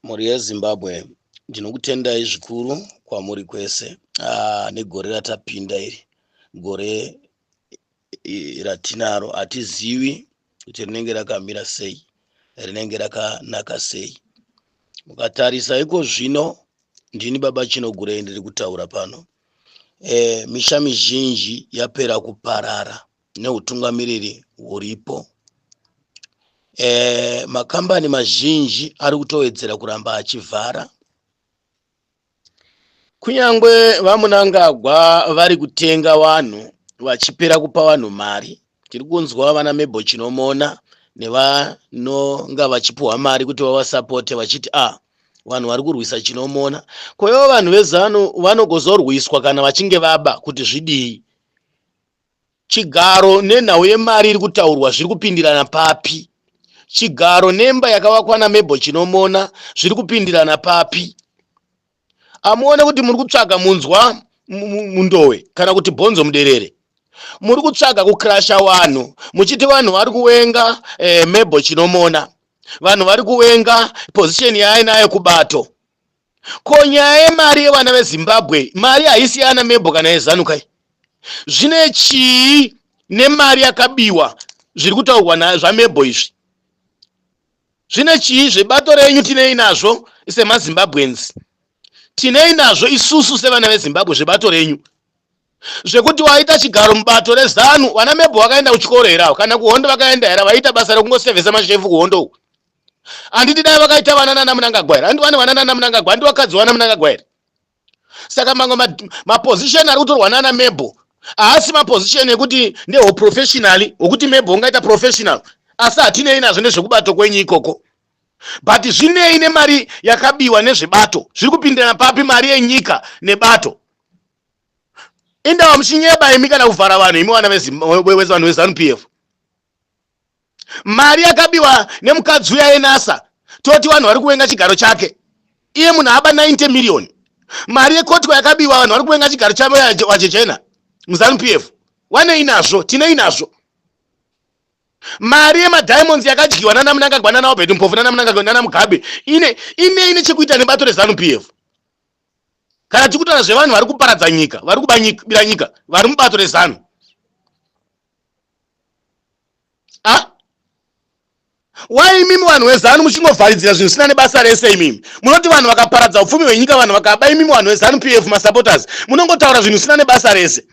Mhuri yeZimbabwe ndinokutendai zvikuru kwamuri kwese. Negore ratapinda iri, gore ratinaro, hatizivi kuti rinenge rakamira sei, rinenge rakanaka sei. Mukatarisa iko zvino, ndini Baba Chinogurei ndiri kutaura pano. Misha mizhinji yapera kuparara neutungamiriri huripo. Makambani mazhinji ari kutowedzera kuramba achivhara. Kunyangwe vaMunangagwa vari kutenga vanhu vachipera kupa vanhu mari. Tiri kunzwa vana Mabel Chinomona nevanonga vachipuhwa mari kuti vavasapote vachiti vanhu vari kurwisa Chinomona. Koyo vanhu veZANU vanogozorwiswa kana vachinge vaba kuti zvidii. Chigaro nenhau yemari iri kutaurwa zviri kupindirana papi? Chigaro nemba yakavakwa naMabel Chinomona zviri kupindirana papi? Amuone kuti muri kutsvaga munzwa mundowe kana kuti bhonzo muderere. Muri kutsvaga kukrasha vanhu, muchiti vanhu vari kuwenga Mabel Chinomona. Vanhu vari kuwenga position yainayo kubato. Ko nyaya yemari yevana veZimbabwe, mari haisi yana Mabel kana yeZANU kai. Zvine chii nemari yakabiwa zviri kutaurwa nazvaMabel izvi? Zvine chii zvebato renyu tinei nazvo semaZimbabweans? Tinei nazvo isusu sevana veZimbabwe zvebato renyu? Zvekuti waita chigaro mubato reZANU, vana Mabel vakaenda kuchikoro here? Kana kuhondo vakaenda here? Vaita basa rekungosevhesa mashefu kuhondo? Handiti dai vakaita vana nana Munangagwa here? Handiti vana nana Munangagwa, handiti vakadzi vana Munangagwa here? Saka mamwe maposition ari kutorwa nana Mabel haasi maposition ekuti ndeho professionally, okuti Mabel ungaita professional. Asi hatinei nazvo nezvekubato kwenyu ikoko. But zvinei nemari yakabiwa nezvebato? Zviri kupindirana papi mari yenyika nebato? Indawa muchinyeba imi kana kuvhara vanhu imi vana veZANU PF. Mari yakabiwa nemukadzi uya yeNASA, toti vanhu vari kuwenga chigaro chake. Iye munhu aba 90 million. Mari yekotiko yakabiwa vanhu vari kuwenga chigaro chavo wachechena muZANU PF. Wanei nazvo? Tinei nazvo? Mari yemaDiamonds yakadyiwa nana Munangagwa nana Albert Mpofu nana Munangagwa nana Mugabe ine chekuita nebato reZANU PF. Kana tikutaura zvevanhu vari kuparadza nyika, vari kubira nyika, vari mubato reZANU. Wai imimi vanhu veZANU muchingovharidzira zvinhu zvisina nebasa rese imimi? Munoti vanhu vakaparadza upfumi hwenyika, vanhu vakaba, imimi vanhu veZANU PF masupporters munongotaura zvinhu zvisina nebasa rese.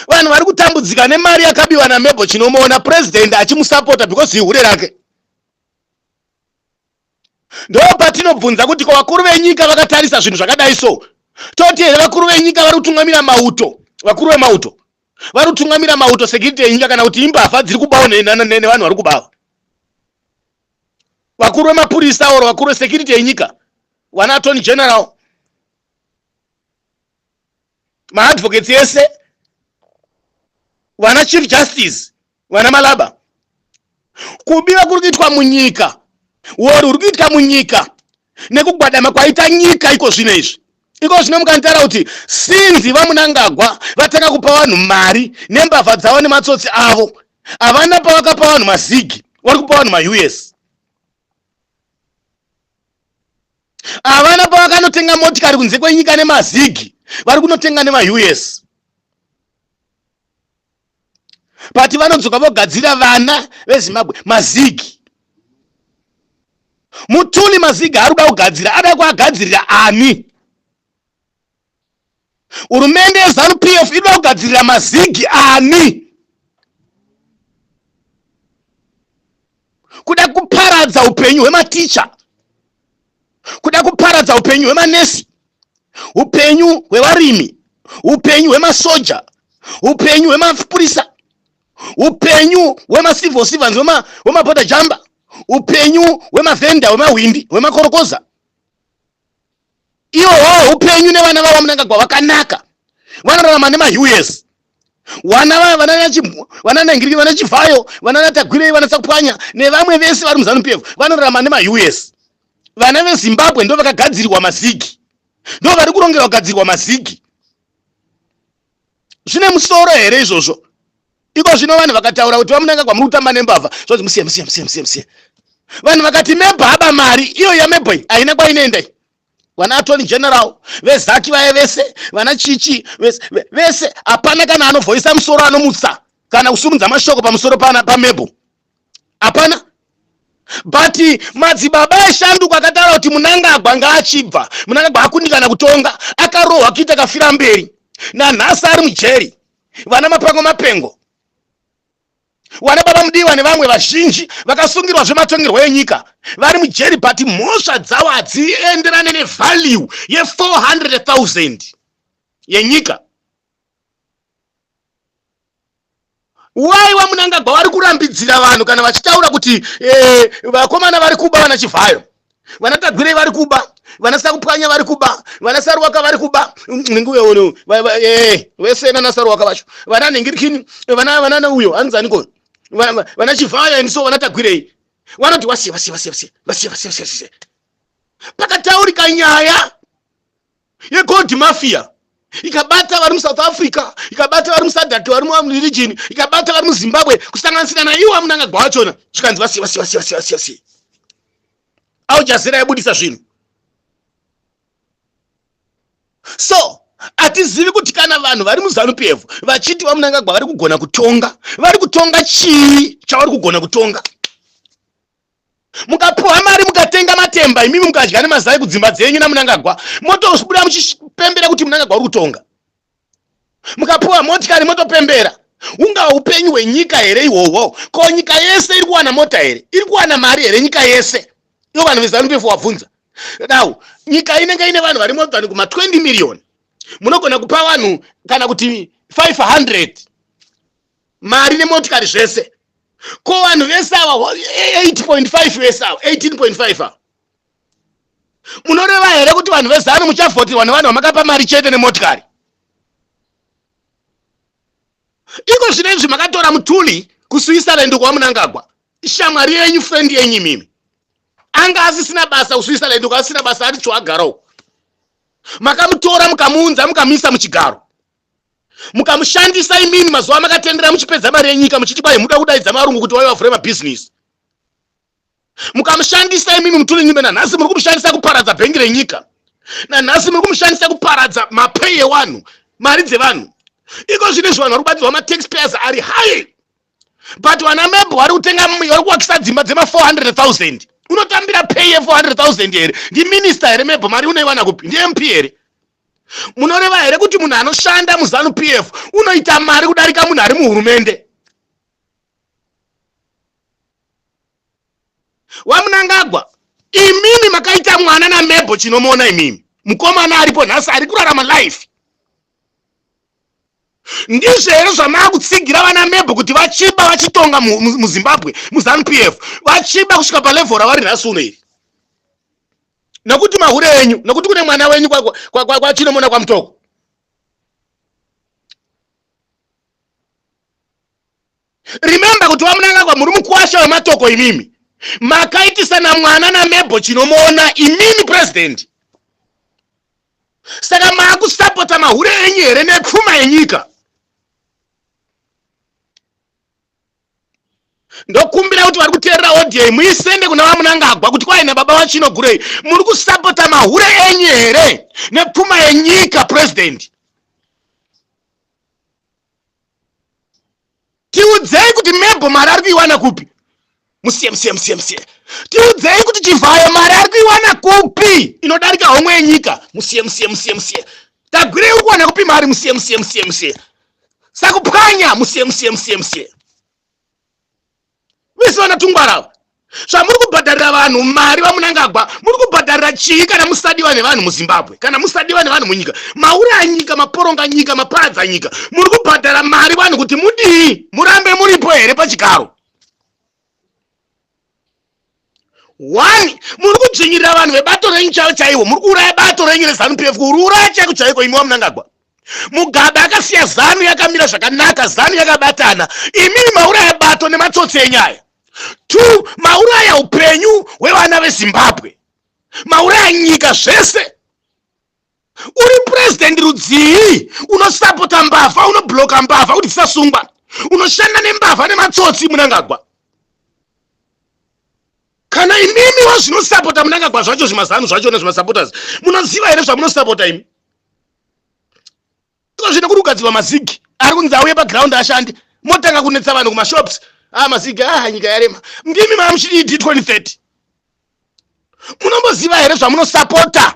Vanhu vari kutambudzika nemari yakabiwa naMabel Chinomona, president achimusapota because ihure rake. Ndo patinobvunza kuti ko vakuru venyika vakatarisa zvinhu zvakadai so? Toti here vakuru venyika vari kutungamira mauto, vakuru vemauto vari kutungamira mauto security yenyika, kana kuti imbavha dziri kubawa nevanhu vari kubawa? Vakuru vemapurisa oro vakuru vesecurity yenyika, wana attorney general, maadvocates ese, wana chief justice, wana malaba. Kubiwa kuri kuitwa munyika, wori uri kuitika munyika nekugwadama kwaita nyika iko zvino izvi. Iko zvino mukantaura kuti sinzi vaMunangagwa vatanga kupa vanhu mari nembavha dzavo nematsotsi avo, havana pavakapa vanhu mazigi, vari kupa vanhu maUS. Havana pavakanotenga motikari kunze kwenyika nemazigi, vari kunotenga nemaUS. Pati vanodzoka vogadzira vana veZimbabwe mazigi. Mutuli mazigi ari kuda kugadzira, ada kuagadzirira ani? Hurumende yeZANU PF inoda kugadzirira mazigi ani? Kuda kuparadza upenyu hwematicha, kuda kuparadza upenyu hwemanesi, upenyu hwevarimi, upenyu hwemasoja, upenyu hwemapurisa, upenyu hwemacivil servants, hwemapota jamba, upenyu hwemavhenda, hwemahwindi, hwemakorokoza. Iwo upenyu nevana vavo Munangagwa vakanaka, vanorarama nemaUS. Vana Nangiriki, vana Chivhayo, vana Natagwirei, vana Tsakupanya nevamwe vese vari muZANU PF vanorarama nemaUS. Vana veZimbabwe ndo vakagadzirirwa mazigi, ndo vari kurongerwa kugadzirwa mazigi. Zvine musoro here izvozvo? Iko zvino vanhu vakataura kuti vaMunangagwa muri kutamba nembavha, zvozi musiye. vanhu vakati mebho aba mari iyo yamebho haina kwainoenda. Vana attorney general vezaki vaye vese, vana chichi vese, hapana kana anovhoisa musoro anomutsa kana kusumudza mashoko pamusoro pamebho, hapana. But madzibaba eshanduka akataura kuti Mnangagwa ngaachibva, Mnangagwa akundikana kutonga, akarohwa kuita kafira mberi, nanhasi ari mujeri. Vana mapango mapengo, vana baba mudiwa nevamwe vazhinji vakasungirwa zvematongerwo enyika vari mujeri, but mhosva dzavo hadzienderane nevalue ye400,000 yenyika. Waiwa Mnangagwa vari kurambidzira vanhu kana vachitaura kuti vakomana vari kuba vana Chivhayo, vana Tagwirei vari kuba, vana Sakupwanya vari kuba, vana Saruwaka vari kuba, nguyo vese nana Saruwaka vacho, vana Ningirikini, vana uyo anzaniko, vana Chivhayo endiso vana Tagwirei. Vanoti wasiya. Pakataurika nyaya yegold mafia, ikabata vari muSouth Africa, ikabata vari muSADC, vari muregion, ikabata vari muZimbabwe, kusanganisira naiwa Mnangagwa wachona, zvikanzi wasiya. Al Jazeera yabudisa zvinhu. So hatizivi kuti kana vanhu vari muZANU-PF vachiti vaMnangagwa vari kugona kutonga, vari kutonga chii chavari kugona kutonga? Mukapuwa mari mukatenga matemba, imimi mukadya nemazai kudzimba dzenyu naMnangagwa, motobuda muchipembera kuti Mnangagwa uri kutonga. Mukapuwa motikari motopembera. Unga upenyu hwenyika here ihwohwo? Ko nyika yese iri kuwana mota here? Iri kuwana mari here nyika yese? Ivo vanhu veZANU-PF wabvunza. Now, nyika inenge ine vanhu vari more than kuma 20 million. Munogona kupa vanhu kana kuti 500 mari nemotikari zvese. Ko vanhu vese ava 8.5 vese ava 18.5 munoreva here kuti vanhu veZANU muchavhotirwa nevanhu vamakapa mari chete nemotikari? Iko zvinezvi makatora mutuli kuSwitzerland kwa Mnangagwa, shamwari yenyu, friend yenyu mimi. Anga asisina basa kuSwitzerland, kwa asisina basa ati choagarawo. Makamutora mukamuunza mukamisa muchigaro. Mukamushandisa imini mazuva makatendera muchipedza mari yenyika muchiti kwai muda kudaidza marungu kuti waiwa frame business. Mukamushandisa imini mutuli nyimbe, nanhasi muri kumushandisa kuparadza bhengi renyika. Nanhasi muri kumushandisa kuparadza mapei evanhu, mari dzevanhu. Iko zvinezvi vanhu vari kubatsirwa mataxpayers ari high. But vana mebho vari kutenga, vari kuwakisa dzimba dzema 400,000. Unotambira pay ye400,000 here? Ndi minister here mebho mari unoiwana kupi? Ndi MP here? Munoreva here kuti munhu anoshanda muZANU-PF unoita mari kudarika munhu ari muhurumende? WaMnangagwa, imimi makaita mwana naMebho chinomona imimi. Mukomana aripo nhasi ari kurarama life. Ndizvo here zvamakutsigira vana Mebho kuti vachiba vachitonga muZimbabwe, muZANU-PF, vachiba kusvika palevel ravari nhasi uno iri. Nokuti mahure enyu, nokuti kune mwana wenyu kwa chinomona kwa Mutoko. Remember kuti WaMnangagwa muri mukwasha wematoko imimi. Makaitisa na mwana naMebho chinomona imimi president. Saka makusapota mahure enyu here nepfuma yenyika. Ndokumbira kuti vari kuteerera audio muisende kuna WaMnangagwa kuti kwaine baba waChinogurei, muri kusapota mahure enyu here nepfuma yenyika president. Tiudzei kuti Mebho mari ari kuiwana kupi? Musiye. Tiudzei kuti Chivhayo mari ari kuiwana kupi inodarika homwe yenyika? Musiye. Tagwirei uri kuwana kupi mari? Musiye. Sakupwanya, musiye. Vese vanatungwara. Zvamuri kubhadharira vanhu mari WaMnangagwa, muri kubhadharira chii kana musadiwa nevanhu muZimbabwe, kana musadiwa nevanhu munyika? Maura anyika, maporonga nyika, maparadza nyika. Muri kubhadhara mari vanhu kuti mudii? Murambe muripo here pachigaro? One, muri kudzvinyirira vanhu vebato renyu chaivo, muri kuuraya bato renyu reZANU-PF, kuuraya chaiko chaiko imi WaMnangagwa. Mugabe akasiya ZANU yakamira zvakanaka, ZANU yakabatana. Imini mauraya bato nematsotsi enyaya. 2, mauraya upenyu hwevana veZimbabwe, mauraya nyika zvese. Uri president rudzii unosapota mbavha, unobloka mbavha kuti dzisasungwa, unoshanda nembavha nematsotsi Mnangagwa. Kana imimi wazvinosapota Mnangagwa zvacho zvimazano zvacho nezvimasupporters munoziva here zvamunosapota imi? Zvine kurugadzirwa mazigi ari kunzi auye paground ashande motanga kunetsa vanhu kumashops. Mazigi nyika yarema ndimi mamuchiti 2030. Munomboziva here zvamunosapota?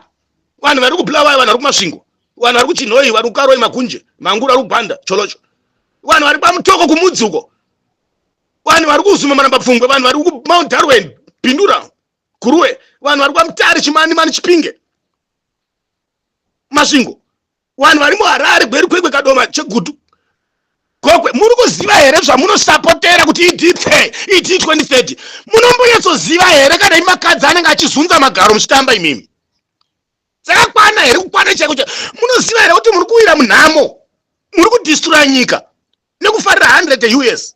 Vanhu vari kubulawayo, vanhu vari kumasvingo, vanhu vari kuchinhoi, vari kukaroi, makunje, manguru ari kubhanda cholocho, vanhu vari pamutoko kumudzi uko, vanhu vari kuzuma marambapfungwe, vanhu vari kumount Darwen Bindura Kuruwe, vanhu vari kwamutare Chimani Chipinge masvingo, vanhu vari muHarare Gweri Kwekwe Kadoma Chegutu Gokwe. Muri kuziva here zvamunosapotera kuti idipfe iti 2030? Munombonyatsoziva here kana imakadzi anenge achizunza magaro muchitamba imimi? Dzakakwana here kukwana chaiko? Munoziva here kuti muri kuwira munhamo, muri kudistroya nyika nekufarira 100 US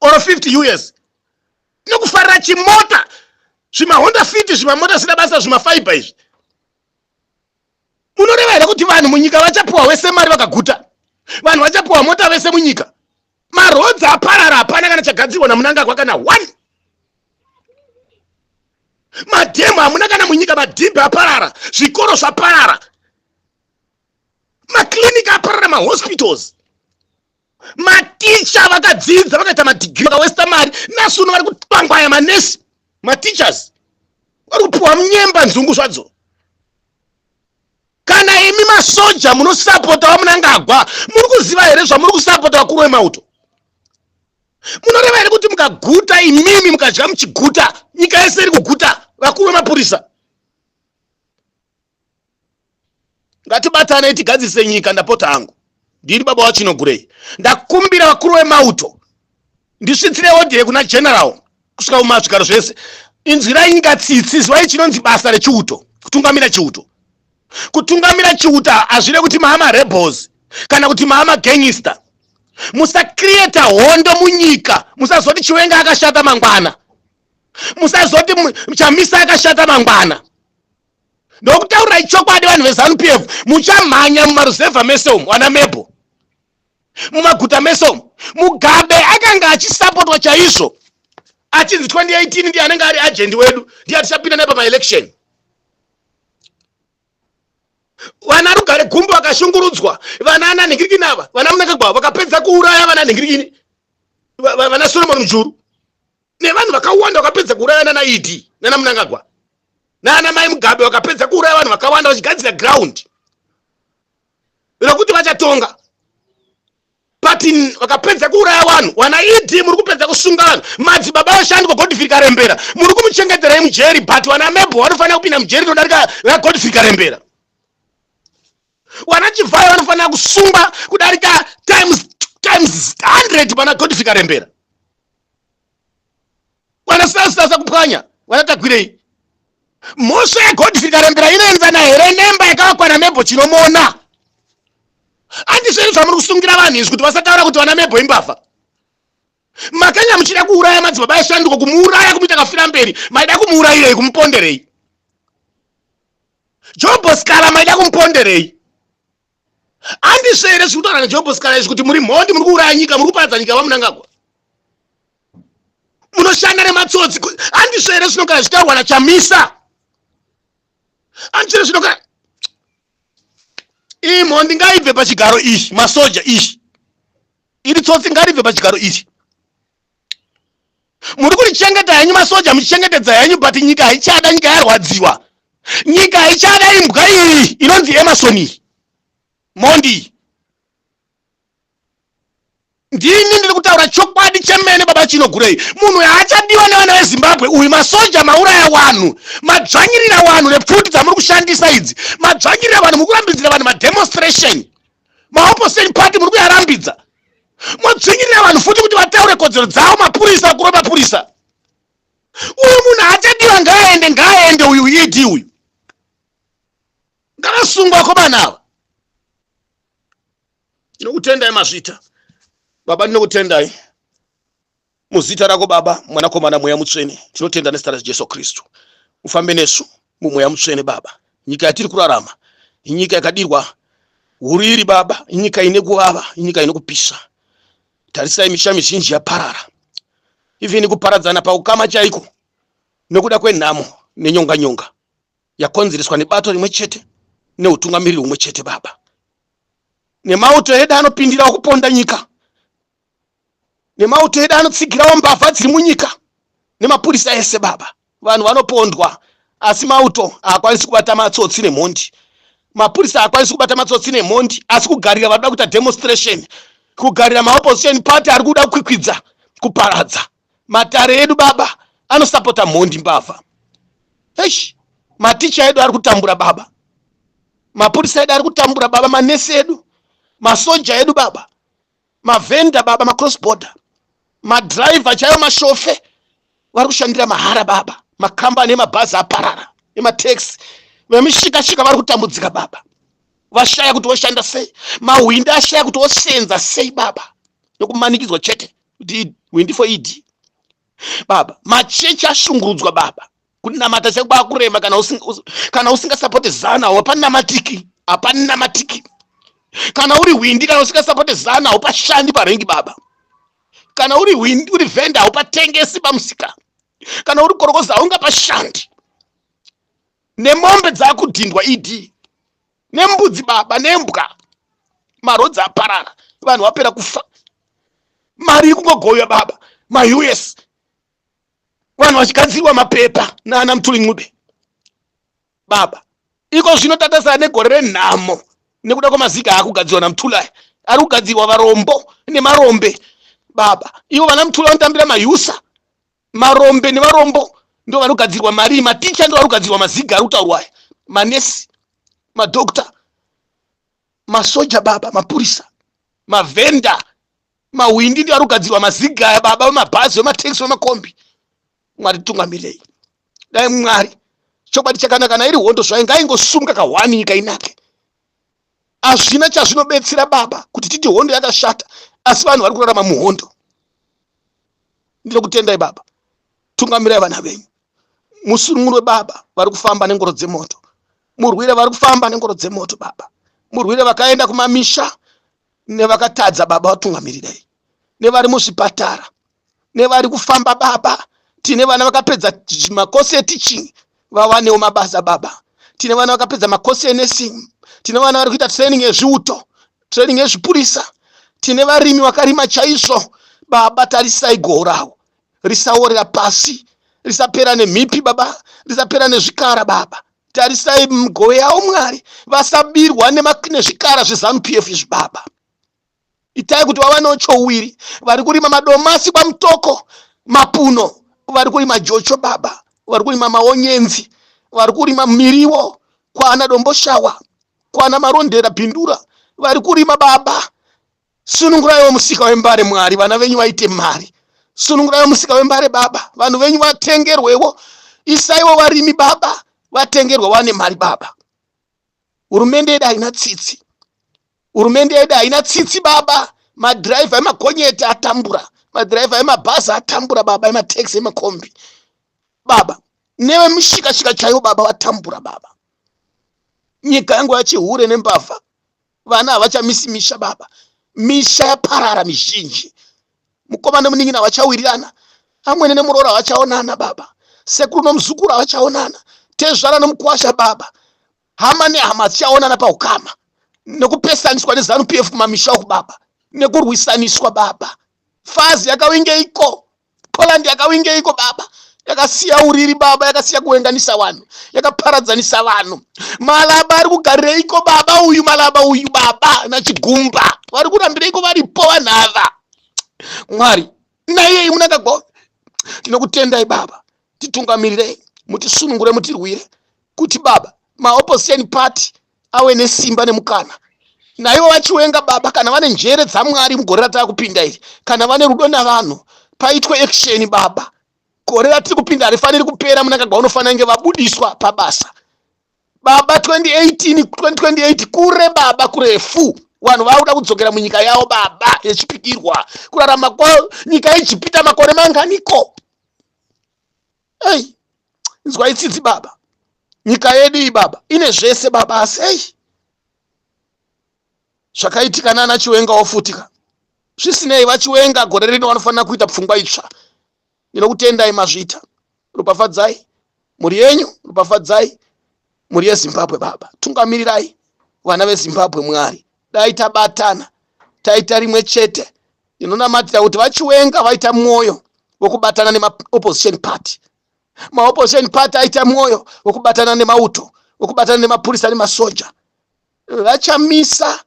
or 50 US nekufarira chimota, zvimahonda Fit, zvimamota zvisina basa, zvimafiber izvi. Munoreva here kuti vanhu munyika vachapuwa wese mari vakaguta? Vanhu vachapuwa mota vese munyika? Marodzi aparara, hapana kana chagadzirwa naMnangagwa kana 1. Madhemu hamuna kana munyika, madhimbi aparara, zvikoro zvaparara, maklinika aparara, mahospitals, maticha vakadzidza vakaita madhigiri vakawesta mari, nasuno vari kutwangwaya manesi, matichers vari kupuwa munyemba nzungu zvadzo. Kana imi masoja munosapota waMnangagwa, muri kuziva here zvamuri kusapota vakuru vemauto? Munoreva here kuti mukaguta imimi mukadya muchiguta, nyika yese iri kuguta, vakuru vemapurisa? Ngatibatanei tigadzise nyika. Ndapota hangu, ndiri baba waChinogurei, ndakumbira vakuru vemauto ndisvitsire odhe kuna general kusvika mumazvigaro zvese, inzwirai nyika tsitsi, zivai chinonzi basa rechiuto, kutungamira chiuto. Kutungamira chiuta hazvire kuti mahama rebels kana kuti mahama gangster. Musacreate hondo munyika, musazoti Chiwenga akashata mangwana, musazoti Chamisa akashata mangwana. Ndokutaura chokwadi vanhu veZANU-PF, muchamhanya mumaruzevha mese umu, wana Mepo, mumaguta mese umu. Mugabe akanga achisapotwa chaizvo, achinzi 2018 ndiye anenge ari agent wedu, ndiye atichapinda naye pamaelection. Vana Rugare Gumbo vakashungurudzwa, vana Ananhingirikini ava, vana Mnangagwa vakapedza kuuraya vana Ananhingirikini, vana Solomon Mujuru nevanhu vakawanda vakapedza kuuraya nana Idi nana Mnangagwa nana Mai Mugabe vakapedza kuuraya vanhu vakawanda vachigadzira ground rokuti vachatonga. But vakapedza kuuraya vanhu, wana Idi muri kupedza kusunga vanhu, madzibaba vashandwa Godfrey Karembera muri kumuchengeterai mujeri, but wana Mebo vanofanira kupinda mujeri kudarika Godfrey Karembera. Wana Chivhayo vanofanira kusungwa kudarika times 100 pana Godfrey Karembera. Wana sasa kupwanya, wana Tagwirei. Mhosva yaGodfrey Karembera inoenzana here nemba yakavakwa naMepo Chinomona? Handizvo zvamuri kusungira vanhu izvi kuti vasataura kuti wana Mebo imbafa? Makanya muchida kuuraya madzibaba eshanduko, kumuuraya kumuita kafira mberi, maida kumuurayirei, kumuponderei? Job Skala maida kumuponderei? Handizvo here zvekutaura naJob Skala izvi kuti muri mhondi, muri kuuraya nyika, muri kuparadza nyika waMnangagwa, munoshanda nematsotsi? Handizvo here zvinogara zvitaurwa naChamisa? Handizvo here zvinogara? Iyi mhondi ngaibve pachigaro ichi, masoja ichi, iri tsotsi ngaribve pachigaro ichi. Muri kurichengeta henyu masoja, muchichengetedza henyu, but nyika haichada, nyika yarwadziwa, nyika haichada imbwa iyi inonzi Emerson Mondi. Ndini ndiri kutaura chokwadi chemene baba Chinogurei. Munhu haachadiwa nevana veZimbabwe uyu. Masoja mauraya vanhu, madzvanyirira vanhu nepfuti dzamuri kushandisa idzi, madzvanyirira vanhu, muri kurambidzira vanhu mademonstration, maopposition party muri kuyarambidza, modzvinyirira vanhu futi kuti vataure kodzero dzavo, mapurisa, vakuru vemapurisa. Uyu munhu haachadiwa, ngaaende uyu Idi uyu, ngavasungwa komana ava. Ndinokutendai mazvita baba, ndinokutendai muzita rako Baba, Mwanakomana, Mweya Mutsvene. Tinotenda nezita raJesu Kristu. Ufambe nesu mumweya mutsvene Baba. Nyika yatiri kurarama inyika yakadirwa huriri Baba, inyika ine kuvava, inyika ine kupisa. Tarisai misha mizhinji yaparara, even kuparadzana paukama chaiko. nekuda kwenhamo nenyonga yakonzereswa nebato rimwe chete neutungamiriri humwe chete baba. Nemauto edu anopindirawo kuponda nyika, nemauto edu anotsigirawo mbavha dziri munyika nemapurisa ese baba. Vanhu vanopondwa asi mauto haakwanisi kubata matsotsi nemhondi. Mapurisa haakwanisi kubata matsotsi nemhondi asi kugarira varuda kuita demonstration, kugarira maopposition party ari kuda kukwikwidza kuparadza. Matare edu baba anosapota mhondi mbavha. Eish, maticha edu ari kutambura baba, mapurisa edu ari kutambura baba, manesi edu, masoja edu baba, mavenda baba, macross border, madriver chaiwo, mashofe vari kushandira mahara baba, makambani emabhazi aparara, emateksi, vemishikashika vari kutambudzika baba, vashaya kuti voshanda sei, mahwindi ashaya kuti vosenza sei baba, nokumanikidzwa chete kuti windi for idi baba. Machechi ashungurudzwa baba, kunamata chekuba kurema kana usingasapoti zana hapanamatiki, hapanamatiki. Kana uri windi kana usingasapoti zana hapashandi parengi baba. Kana uri windi uri venda hapatengesi pamusika. Kana uri korokoza haungapashandi. Nemombe dzakudhindwa idi, nembudzi baba, nembwa, marodzi aparara, vanhu vapera kufa, mari kungogoya baba, US vanhu vachigadzirwa mapepa naana Mutuling'ude baba. Iko zvino tatasana negore renhamo nekuda kwamaziga akugadzirwa naMutulai, ari kugadzirwa varombo nemarombe baba. Ivo vana Mutulai vanotambira mahusa, marombe nevarombo ndo vari kugadzirwa mari. Maticha ndo vari kugadzirwa maziga ari kutaurwa, manesi, madokta, masoja baba, mapurisa, mavenda, mahwindi ndio ari kugadzirwa maziga aya baba, vemabhazi, vemateksi, vemakombi. Mwari tungamirei. Dai Mwari chokwadi chakanaka kana iri hondo zvayo ngaingosunga kahwani nyika inake. Hazvina chazvinobetsera baba kuti titi hondo yakashata asi vanhu vari kurarama muhondo. Ndiro kutendai baba, tungamirai vana venyu. Musunungure baba vari kufamba nengoro dzemoto, murwire vari kufamba nengoro dzemoto baba, murwire vakaenda kumamisha nevakatadza baba, vatungamirirei. Nevari muzvipatara, nevari kufamba baba, tine vana vakapedza makosi etiching vavanewo mabasa baba, tine vana vakapedza makosi enursing, tine vana vari kuita training yezviuto, training yezvipurisa, tine varimi vakarima chaizvo baba. Tarisai goho ravo risaorera pasi, risapera nemhipi baba, risapera nezvikara baba. Tarisai migove yavo Mwari, vasabirwa nezvikara zveZANU-PF izvi baba. Itai kuti vavanewo chouwiri, vari kurima madomasi kwamutoko, mapuno, vari kurima jocho baba, vari kurima maonyenzi, vari kurima miriwo kwana domboshawa, kwana marondera pindura, vari kurima baba. Sununguraiwo musika wembare Mwari, vana venyu vaite mari. Sununguraiwo musika wembare baba, vanhu venyu vatengerwewo. Isaiwo varimi baba, vatengerwe vane mari baba. Hurumende yedu haina tsitsi, hurumende yedu haina tsitsi baba. Madhiraivha emagonyeti atambura, madhiraivha emabhazi atambura baba, emateksi, emakombi baba, newe mishikashika chaiwo baba watambura baba. Nyika yangu yachihure nembavha, vana havachamisi misha baba, misha yaparara mizhinji. Mukoma nemunin'ina havachawirirana, amwene nemuroora havachaonana baba, sekuru nomuzukuru havachaonana, tezvara nomukwasha baba, hama nehama dzichaonana paukama, nekupesaniswa neZANU-PF kumamisha uku baba, nekurwisaniswa baba. Fazi yakawingeiko, Poland yakawingeiko baba, yakasiya uriri baba, yakasiya kuenganisa vanhu, yakaparadzanisa vanhu. Malaba ari kugareiko baba, uyu malaba uyu baba, nachigumba vari kurambireiko varipo vanhu ava. Mwari naiyei munakagona, tinokutendai baba, titungamirirei, mutisunungure, mutirwire kuti baba maopposition party awe nesimba nemukana. Naivo vachiwenga baba, kana vane njere dzaMwari mugore ratava kupinda iri, kana vane rudo navanhu, paitwe action baba. Gore ratiri kupinda harifaniri kupera, munakagona unofanira kunge vabudiswa pabasa baba. 2028 kure baba, kurefu. Vanhu vakuda kudzokera munyika yavo baba yechipikirwa, kurarama kwavo nyika ichipita makore manganiko. Ei, nzwai tsitsi baba, nyika yedu iyi baba ine zvese baba, asi ei zvakaitika nana Chiwenga wafutika. Zvisinei vachiwenga gore rino vanofanira kuita pfungwa itsva. Ndinokutendai mazvita, rupafadzai muri yenyu, rupafadzai muri yeZimbabwe. Baba, tungamirirai vana veZimbabwe. Mwari, dai tabatana taita rimwe chete, inonamatira kuti vachiwenga vaita mwoyo wokubatana nema-opposition party. Ma-opposition party aita mwoyo wokubatana nemauto, wokubatana nemapurisa nemasoja. Vachamisa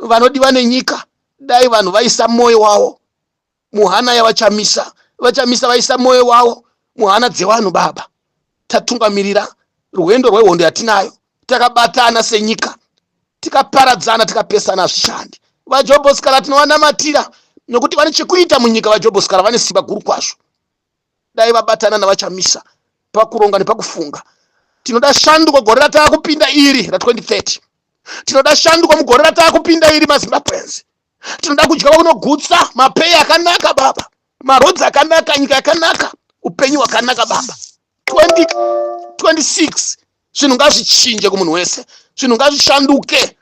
vanodiwa nenyika. Dai vanhu vaisa mwoyo wavo muhana yavachamisa, vachamisa vaisa mwoyo wavo muhana dzevanhu. Baba, tatungamirira rwendo rwehondo yatinayo, takabatana senyika, tikaparadzana, tikapesana hazvishandi. VaJoboskara tinowanamatira nokuti vane chekuita munyika. VaJoboskara vane simba guru kwazvo. Dai vabatana navachamisa pakuronga nepakufunga. Tinoda shanduko gore ratakupinda iri ra2030. Tinoda shanduko mugore ratakupinda iri maZimbabwenzi. Tinoda kudyarwa kunogutsa, mapeyi akanaka Baba, marodzi akanaka, nyika yakanaka, upenyu hwakanaka Baba. 2026 zvinhu ngazvichinje kumunhu wese, zvinhu ngazvishanduke,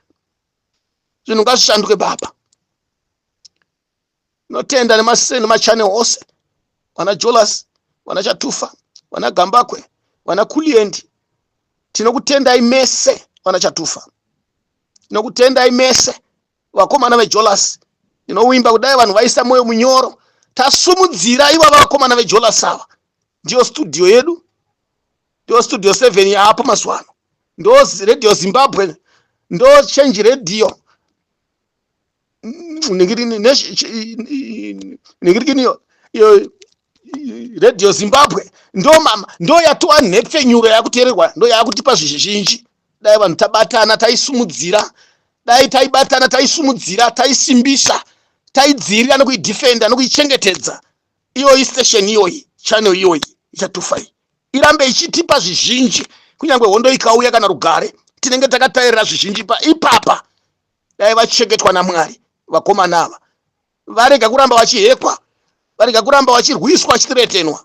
zvinhu ngazvishanduke Baba. Notenda nemachannel ose, vana Jolas, vana Chatufa, vana Gambakwe, vana Kuliendi. Tinokutendai mese vana Chatufa, tinokutendai mese vakomana veJolas. Inowimba kudai vanhu vaisa moyo munyoro, tasumudzira iva vakomana veJolas ava. Ndio studio yedu, ndio studio 7 yapo mazuano, ndio Radio Zimbabwe, ndio Change Radio, Radio Zimbabwe, ndo mama, ndo yatova nhepfenyuro yakuteererwa, ndo yakutipa zvizhinji. Dai vanhu tabatana taisumudzira, dai taibatana taisumudzira, taisimbisa, taidzirira nokuidefenda nokuichengetedza, iyoyi station iyoyi, channel iyoyi ichatufa iyi irambe ichitipa zvizhinji. Kunyangwe hondo ikauya kana rugare, tinenge takatairira zvizhinji ipapa. Dai vachengetwa naMwari vakomana ava, varega kuramba vachihekwa, varega kuramba vachirwiswa, vachitiretenwa.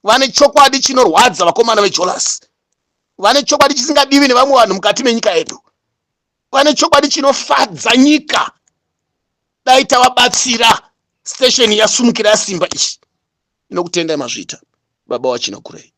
Vane chokwadi chinorwadza vakomana veJolas, vane chokwadi chisingadiwi nevamwe vanhu mukati menyika yedu, vane chokwadi chinofadza nyika. Dai tavabatsira station yasumukira yasimba ichi. Inokutendai mazvita Baba wachinokurei.